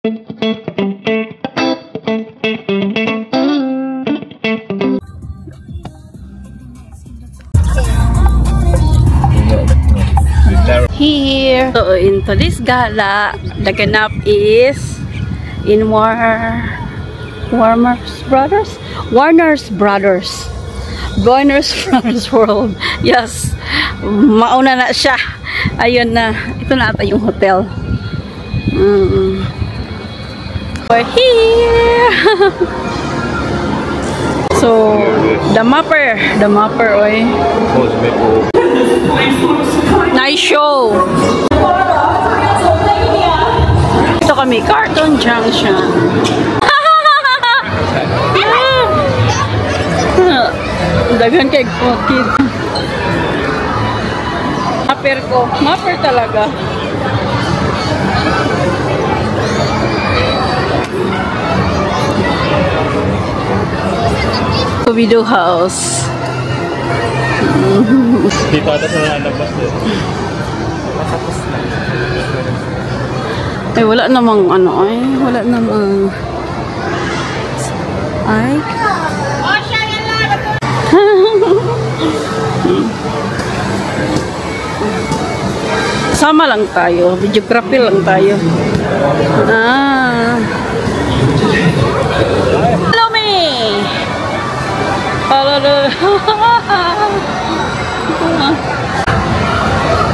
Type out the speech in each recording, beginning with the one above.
Here, so into this gala, the ganap is in Warner's Brothers World. Yes, mauna na siya. Ayun na, ito na ata yung hotel. We're here. So, the mapper, oy. Nice show. Ito kami, Cartoon Junction. Daghan kay kids. Mapper talaga. Video house. Dito ata sa nalabas din. Ay, wala namang ano ay. Wala namang ay. Sama lang tayo. Videography lang tayo. Follow me!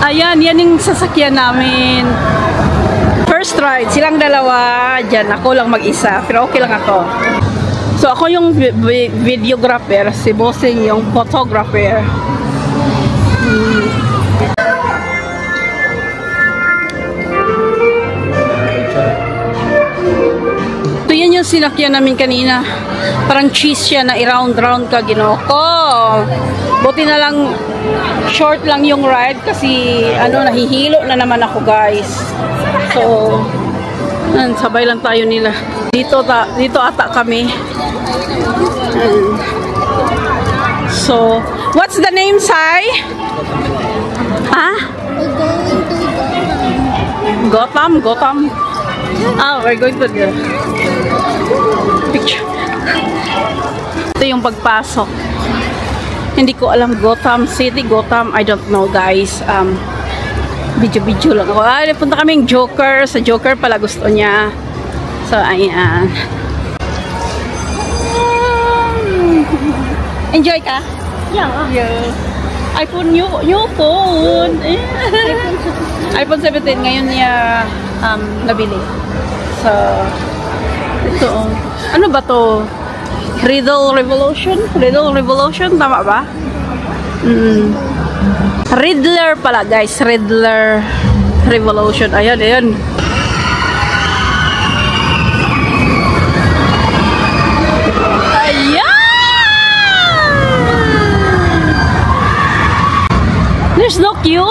Ayan, yan yung sasakyan namin. First ride, silang dalawa. Diyan, ako lang mag-isa. Pero okay lang ako. So, ako yung videographer. Si Bossing yung photographer. Ito yan yung sinakyan namin kanina. Parang cheese siya na i-round-round ka, ginoko. Buti na lang short lang yung ride kasi ano, nahihilo na naman ako, guys. So, sabay lang tayo nila. Dito ata kami. So, what's the name, Sai? Ha? Gotham? We're going to the picture. Ito yung pagpasok. Hindi ko alam, Gotham City, I don't know, guys. Video lang ako. Punta kaming Joker. Sa Joker pala gusto niya. So, ayan. Enjoy ka? Yeah. iPhone, new phone. iPhone 17 ngayon niya nabili. So, ito. Ano ba to? Riddle Revolution? Tama ba? Riddler pala, guys. Riddler Revolution. Ayan. There's no queue.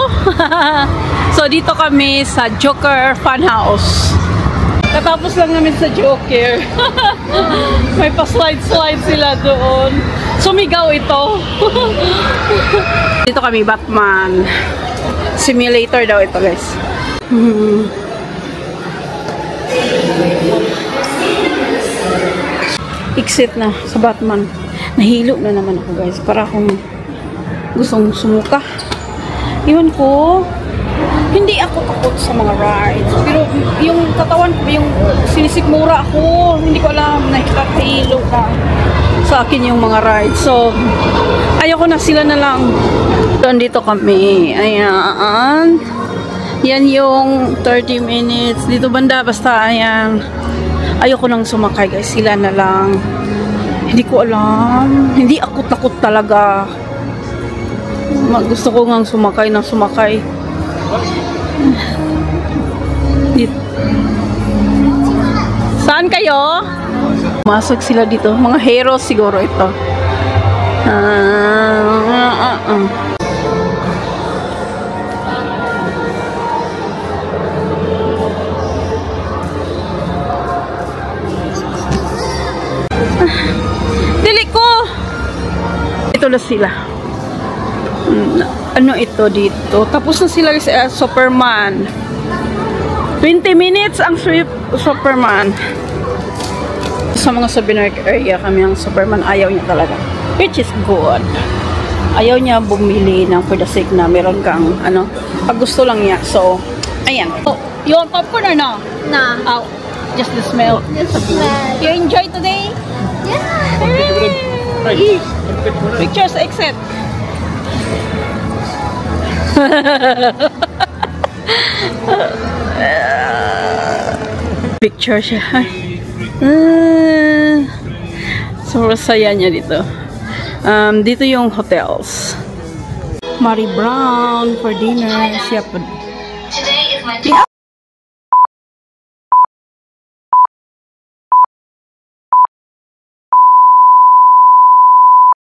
So, dito kami sa Joker Funhouse. Katapos lang namin sa Joker. May pa-slide sila doon. Sumigaw ito. Dito kami, Batman Simulator daw ito, guys. Exit na sa Batman. Nahilo na naman ako, guys. Para akong gustong sumuka. Iwan ko, hindi ako takot sa mga rides. Pero yung katawan ko, yung sinisikmura ako, hindi ko alam, nakikahilo ka sa akin yung mga rides. So, ayoko na, sila na lang. Doon dito kami. Ayan. Yan yung 30 minutes. Dito banda, basta ayan. Ayoko nang sumakay, guys. Sila na lang. Hindi ko alam. Hindi ako takot talaga. Gusto ko ngang sumakay. Dito. Saan kayo? Masok sila dito. Mga heroes siguro ito. Dili ko! Ito na sila. Ano ito dito? Tapos na sila sa Superman. 20 minutes ang Superman. Sa mga souvenir area kami ang Superman, ayaw niya talaga. Which is good. Ayaw niya bumili ng for the sake na meron kang, ano, pag gusto lang niya. So, ayan. Oh, you want popcorn or no? Nah. Oh, just the smell. Just smell. You enjoy today? Yeah. Pictures exit. Picture siya. Sobrang saya niya dito. Dito yung hotels. Mary Brown for dinner. Siya po.